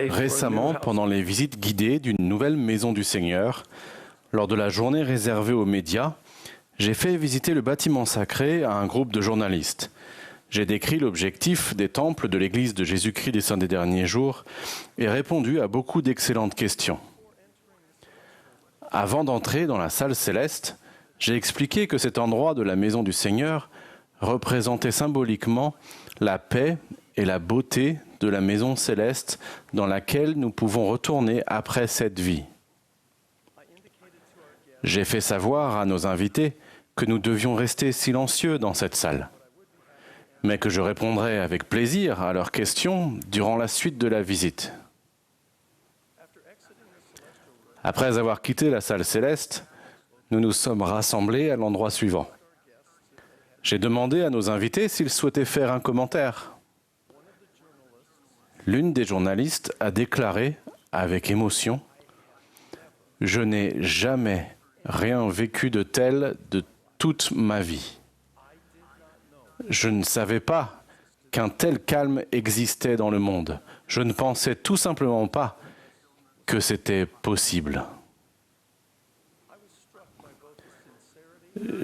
Récemment, pendant les visites guidées d'une nouvelle maison du Seigneur, lors de la journée réservée aux médias, j'ai fait visiter le bâtiment sacré à un groupe de journalistes. J'ai décrit l'objectif des temples de l'Église de Jésus-Christ des Saints des Derniers Jours et répondu à beaucoup d'excellentes questions. Avant d'entrer dans la salle céleste, j'ai expliqué que cet endroit de la maison du Seigneur représentait symboliquement la paix et la beauté de la maison céleste dans laquelle nous pouvons retourner après cette vie. J'ai fait savoir à nos invités que nous devions rester silencieux dans cette salle, mais que je répondrai avec plaisir à leurs questions durant la suite de la visite. Après avoir quitté la salle céleste, nous nous sommes rassemblés à l'endroit suivant. J'ai demandé à nos invités s'ils souhaitaient faire un commentaire. L'une des journalistes a déclaré avec émotion « Je n'ai jamais rien vécu de tel de toute ma vie. Je ne savais pas qu'un tel calme existait dans le monde. Je ne pensais tout simplement pas que c'était possible. »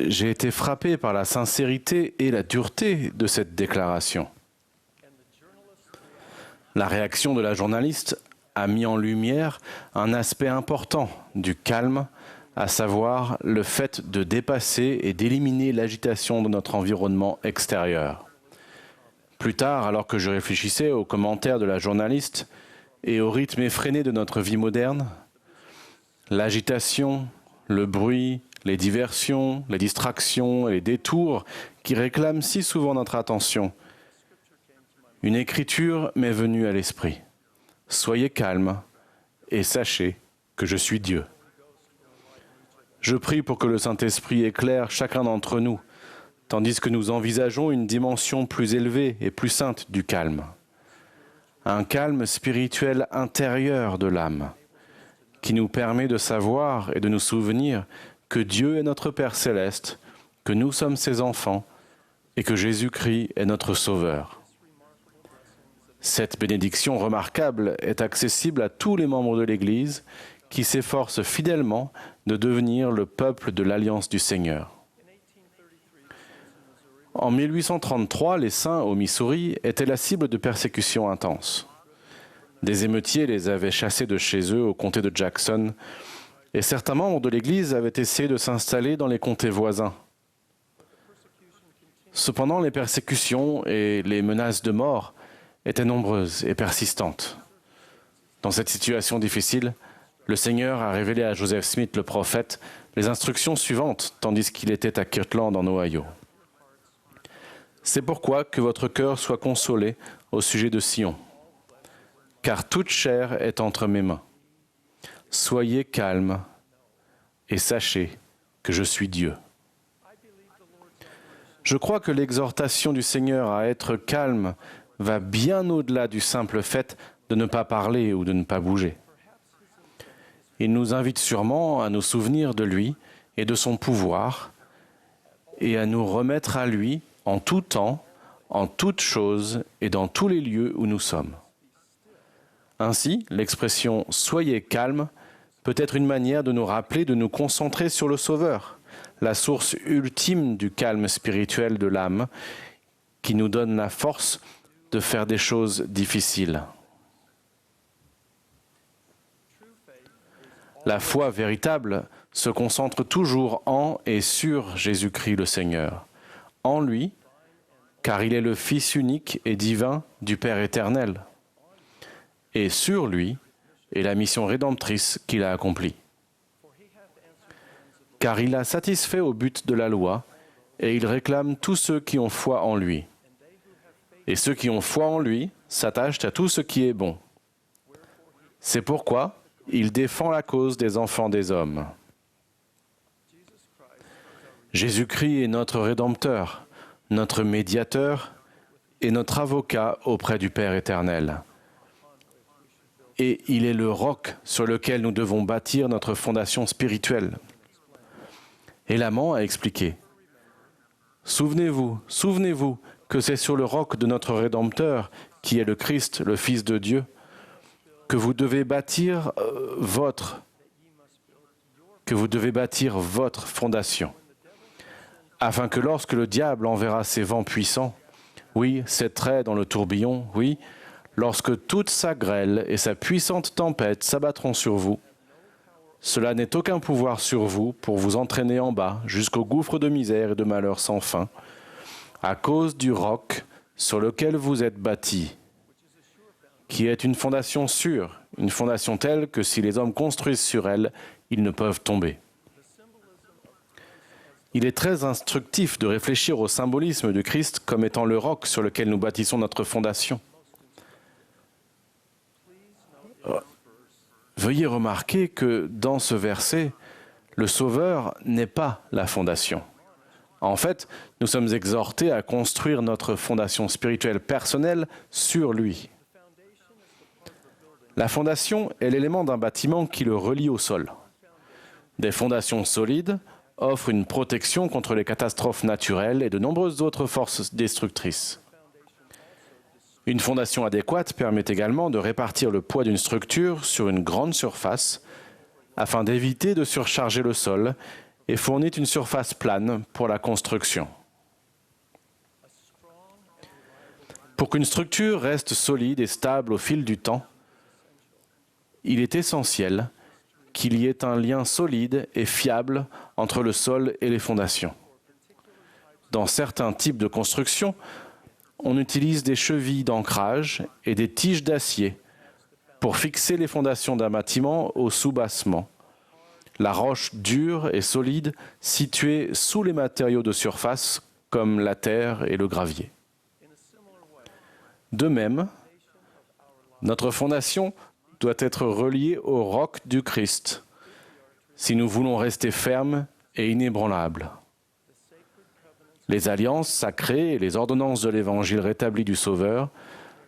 J'ai été frappé par la sincérité et la dureté de cette déclaration. La réaction de la journaliste a mis en lumière un aspect important du calme, à savoir le fait de dépasser et d'éliminer l'agitation de notre environnement extérieur. Plus tard, alors que je réfléchissais aux commentaires de la journaliste et au rythme effréné de notre vie moderne, l'agitation, le bruit, les diversions, les distractions et les détours qui réclament si souvent notre attention, une écriture m'est venue à l'esprit. « Soyez calmes et sachez que je suis Dieu. » Je prie pour que le Saint-Esprit éclaire chacun d'entre nous, tandis que nous envisageons une dimension plus élevée et plus sainte du calme. Un calme spirituel intérieur de l'âme, qui nous permet de savoir et de nous souvenir que Dieu est notre Père céleste, que nous sommes ses enfants et que Jésus-Christ est notre Sauveur. Cette bénédiction remarquable est accessible à tous les membres de l'Église qui s'efforcent fidèlement de devenir le peuple de l'Alliance du Seigneur. En 1833, les saints au Missouri étaient la cible de persécutions intenses. Des émeutiers les avaient chassés de chez eux au comté de Jackson, et certains membres de l'Église avaient essayé de s'installer dans les comtés voisins. Cependant, les persécutions et les menaces de mort étaient nombreuses et persistantes. Dans cette situation difficile, le Seigneur a révélé à Joseph Smith, le prophète, les instructions suivantes, tandis qu'il était à Kirtland, en Ohio. « C'est pourquoi que votre cœur soit consolé au sujet de Sion, car toute chair est entre mes mains. Soyez calmes et sachez que je suis Dieu. » Je crois que l'exhortation du Seigneur à être calme va bien au-delà du simple fait de ne pas parler ou de ne pas bouger. Il nous invite sûrement à nous souvenir de lui et de son pouvoir et à nous remettre à lui en tout temps, en toutes choses et dans tous les lieux où nous sommes. Ainsi, l'expression « soyez calme » peut être une manière de nous rappeler de nous concentrer sur le Sauveur, la source ultime du calme spirituel de l'âme, qui nous donne la force de faire des choses difficiles. La foi véritable se concentre toujours en et sur Jésus-Christ le Seigneur, en lui, car il est le Fils unique et divin du Père éternel, et sur lui est la mission rédemptrice qu'il a accomplie. Car il a satisfait au but de la loi, et il réclame tous ceux qui ont foi en lui. Et ceux qui ont foi en lui s'attachent à tout ce qui est bon. C'est pourquoi il défend la cause des enfants des hommes. Jésus-Christ est notre Rédempteur, notre médiateur et notre avocat auprès du Père éternel. Et il est le roc sur lequel nous devons bâtir notre fondation spirituelle. Et l'amant a expliqué « Souvenez-vous que c'est sur le roc de notre Rédempteur, qui est le Christ, le Fils de Dieu, que vous devez bâtir votre fondation, afin que lorsque le diable enverra ses vents puissants, oui, ses traits dans le tourbillon, oui, lorsque toute sa grêle et sa puissante tempête s'abattront sur vous, cela n'ait aucun pouvoir sur vous pour vous entraîner en bas jusqu'au gouffre de misère et de malheur sans fin, à cause du roc sur lequel vous êtes bâtis, qui est une fondation sûre, une fondation telle que si les hommes construisent sur elle, ils ne peuvent tomber. Il est très instructif de réfléchir au symbolisme du Christ comme étant le roc sur lequel nous bâtissons notre fondation. Veuillez remarquer que dans ce verset, le Sauveur n'est pas la fondation. En fait, nous sommes exhortés à construire notre fondation spirituelle personnelle sur lui. La fondation est l'élément d'un bâtiment qui le relie au sol. Des fondations solides offrent une protection contre les catastrophes naturelles et de nombreuses autres forces destructrices. Une fondation adéquate permet également de répartir le poids d'une structure sur une grande surface afin d'éviter de surcharger le sol et fournit une surface plane pour la construction. Pour qu'une structure reste solide et stable au fil du temps, il est essentiel qu'il y ait un lien solide et fiable entre le sol et les fondations. Dans certains types de construction, on utilise des chevilles d'ancrage et des tiges d'acier pour fixer les fondations d'un bâtiment au soubassement. La roche dure et solide située sous les matériaux de surface comme la terre et le gravier. De même, notre fondation doit être reliée au roc du Christ si nous voulons rester fermes et inébranlables. Les alliances sacrées et les ordonnances de l'Évangile rétabli du Sauveur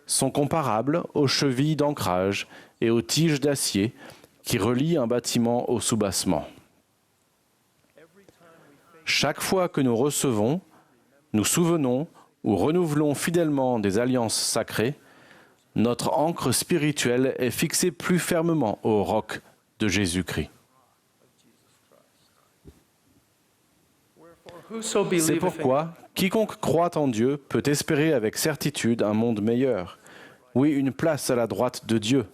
sont comparables aux chevilles d'ancrage et aux tiges d'acier qui relient un bâtiment au soubassement. Chaque fois que nous recevons, nous souvenons ou renouvelons fidèlement des alliances sacrées, notre ancre spirituelle est fixée plus fermement au roc de Jésus-Christ. C'est pourquoi quiconque croit en Dieu peut espérer avec certitude un monde meilleur. Oui, une place à la droite de Dieu.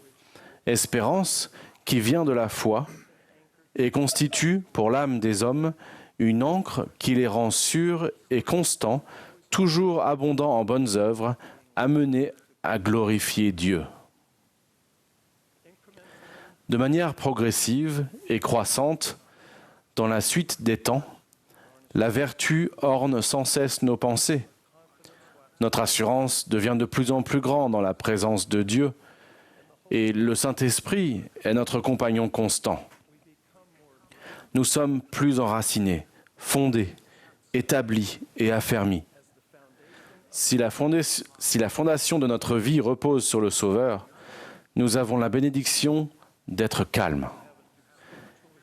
Espérance qui vient de la foi et constitue pour l'âme des hommes une ancre qui les rend sûrs et constants, toujours abondants en bonnes œuvres, amenés à glorifier Dieu. De manière progressive et croissante, dans la suite des temps, la vertu orne sans cesse nos pensées. Notre assurance devient de plus en plus grande dans la présence de Dieu et le Saint-Esprit est notre compagnon constant. Nous sommes plus enracinés, fondés, établis et affermis. Si la fondation de notre vie repose sur le Sauveur, nous avons la bénédiction d'être calmes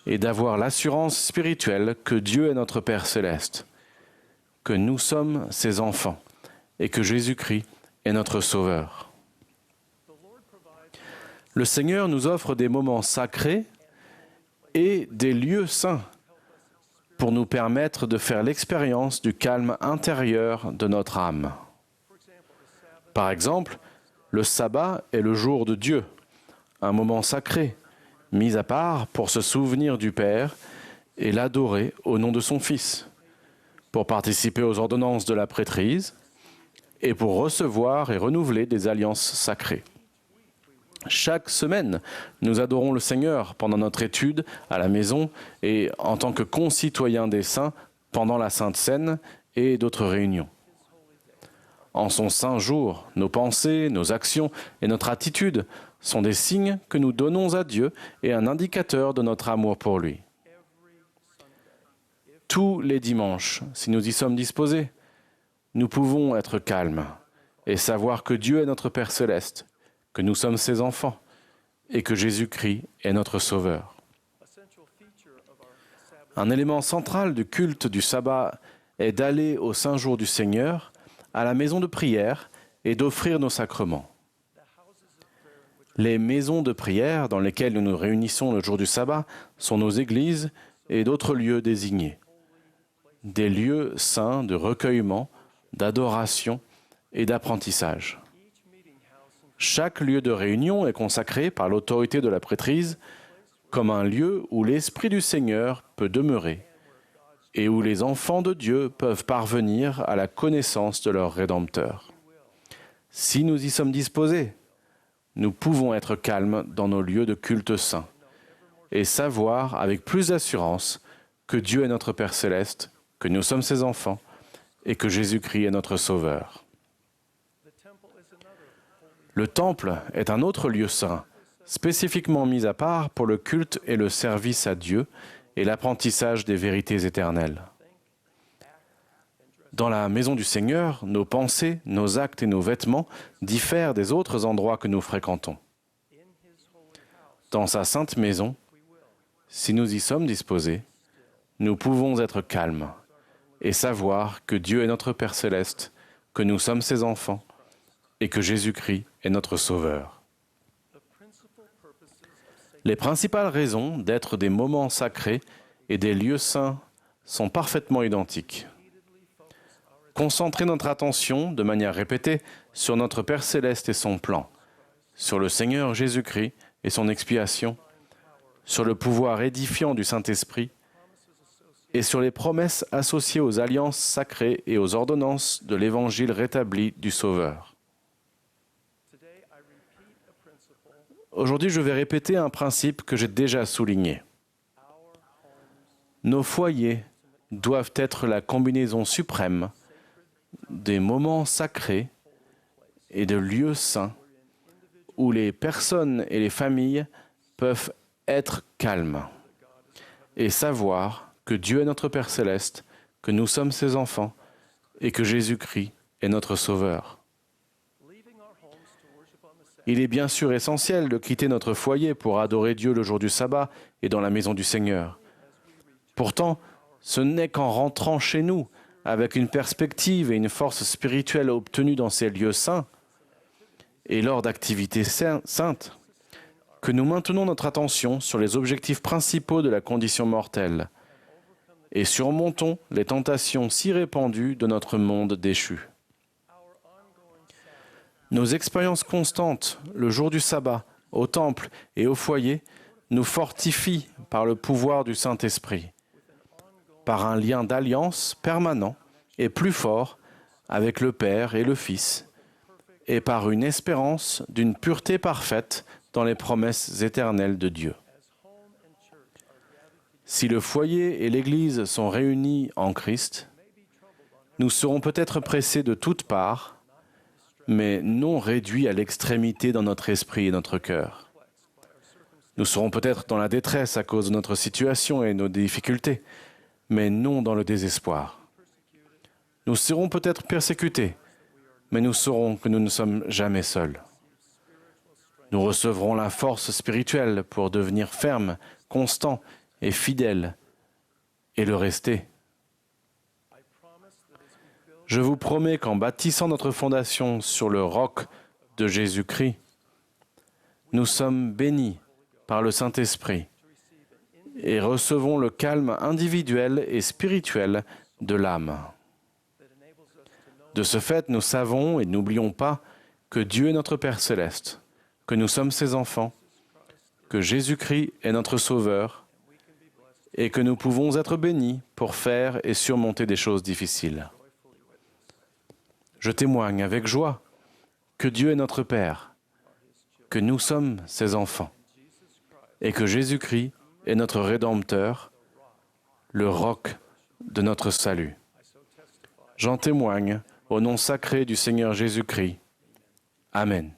et d'avoir l'assurance spirituelle que Dieu est notre Père céleste, que nous sommes ses enfants et que Jésus-Christ est notre Sauveur. Le Seigneur nous offre des moments sacrés et des lieux saints pour nous permettre de faire l'expérience du calme intérieur de notre âme. Par exemple, le sabbat est le jour de Dieu, un moment sacré, mis à part pour se souvenir du Père et l'adorer au nom de son Fils, pour participer aux ordonnances de la prêtrise et pour recevoir et renouveler des alliances sacrées. Chaque semaine, nous adorons le Seigneur pendant notre étude à la maison et en tant que concitoyens des saints pendant la Sainte Seine et d'autres réunions. En son saint jour, nos pensées, nos actions et notre attitude sont des signes que nous donnons à Dieu et un indicateur de notre amour pour lui. Tous les dimanches, si nous y sommes disposés, nous pouvons être calmes et savoir que Dieu est notre Père céleste, que nous sommes ses enfants et que Jésus-Christ est notre Sauveur. Un élément central du culte du sabbat est d'aller au saint jour du Seigneur à la maison de prière et d'offrir nos sacrements. Les maisons de prière dans lesquelles nous nous réunissons le jour du sabbat sont nos églises et d'autres lieux désignés. Des lieux saints de recueillement, d'adoration et d'apprentissage. Chaque lieu de réunion est consacré par l'autorité de la prêtrise comme un lieu où l'Esprit du Seigneur peut demeurer et où les enfants de Dieu peuvent parvenir à la connaissance de leur Rédempteur. Si nous y sommes disposés, nous pouvons être calmes dans nos lieux de culte saints et savoir avec plus d'assurance que Dieu est notre Père céleste, que nous sommes ses enfants et que Jésus-Christ est notre Sauveur. Le temple est un autre lieu saint, spécifiquement mis à part pour le culte et le service à Dieu et l'apprentissage des vérités éternelles. Dans la maison du Seigneur, nos pensées, nos actes et nos vêtements diffèrent des autres endroits que nous fréquentons. Dans sa sainte maison, si nous y sommes disposés, nous pouvons être calmes et savoir que Dieu est notre Père céleste, que nous sommes ses enfants et que Jésus-Christ est notre Sauveur. Les principales raisons d'être des moments sacrés et des lieux saints sont parfaitement identiques. Concentrer notre attention de manière répétée sur notre Père céleste et son plan, sur le Seigneur Jésus-Christ et son expiation, sur le pouvoir édifiant du Saint-Esprit et sur les promesses associées aux alliances sacrées et aux ordonnances de l'Évangile rétabli du Sauveur. Aujourd'hui, je vais répéter un principe que j'ai déjà souligné. Nos foyers doivent être la combinaison suprême des moments sacrés et de lieux saints où les personnes et les familles peuvent être calmes et savoir que Dieu est notre Père céleste, que nous sommes ses enfants et que Jésus-Christ est notre Sauveur. Il est bien sûr essentiel de quitter notre foyer pour adorer Dieu le jour du sabbat et dans la maison du Seigneur. Pourtant, ce n'est qu'en rentrant chez nous, avec une perspective et une force spirituelle obtenue dans ces lieux saints, et lors d'activités saintes, que nous maintenons notre attention sur les objectifs principaux de la condition mortelle et surmontons les tentations si répandues de notre monde déchu. Nos expériences constantes, le jour du sabbat, au temple et au foyer, nous fortifient par le pouvoir du Saint-Esprit, par un lien d'alliance permanent et plus fort avec le Père et le Fils, et par une espérance d'une pureté parfaite dans les promesses éternelles de Dieu. Si le foyer et l'Église sont réunis en Christ, nous serons peut-être pressés de toutes parts, mais non réduits à l'extrémité dans notre esprit et notre cœur. Nous serons peut-être dans la détresse à cause de notre situation et nos difficultés, mais non dans le désespoir. Nous serons peut-être persécutés, mais nous saurons que nous ne sommes jamais seuls. Nous recevrons la force spirituelle pour devenir fermes, constants et fidèles, et le rester. Je vous promets qu'en bâtissant notre fondation sur le roc de Jésus-Christ, nous sommes bénis par le Saint-Esprit et recevons le calme individuel et spirituel de l'âme. De ce fait, nous savons et n'oublions pas que Dieu est notre Père céleste, que nous sommes ses enfants, que Jésus-Christ est notre Sauveur et que nous pouvons être bénis pour faire et surmonter des choses difficiles. Je témoigne avec joie que Dieu est notre Père, que nous sommes ses enfants et que Jésus-Christ est notre Rédempteur, le roc de notre salut. J'en témoigne au nom sacré du Seigneur Jésus-Christ. Amen.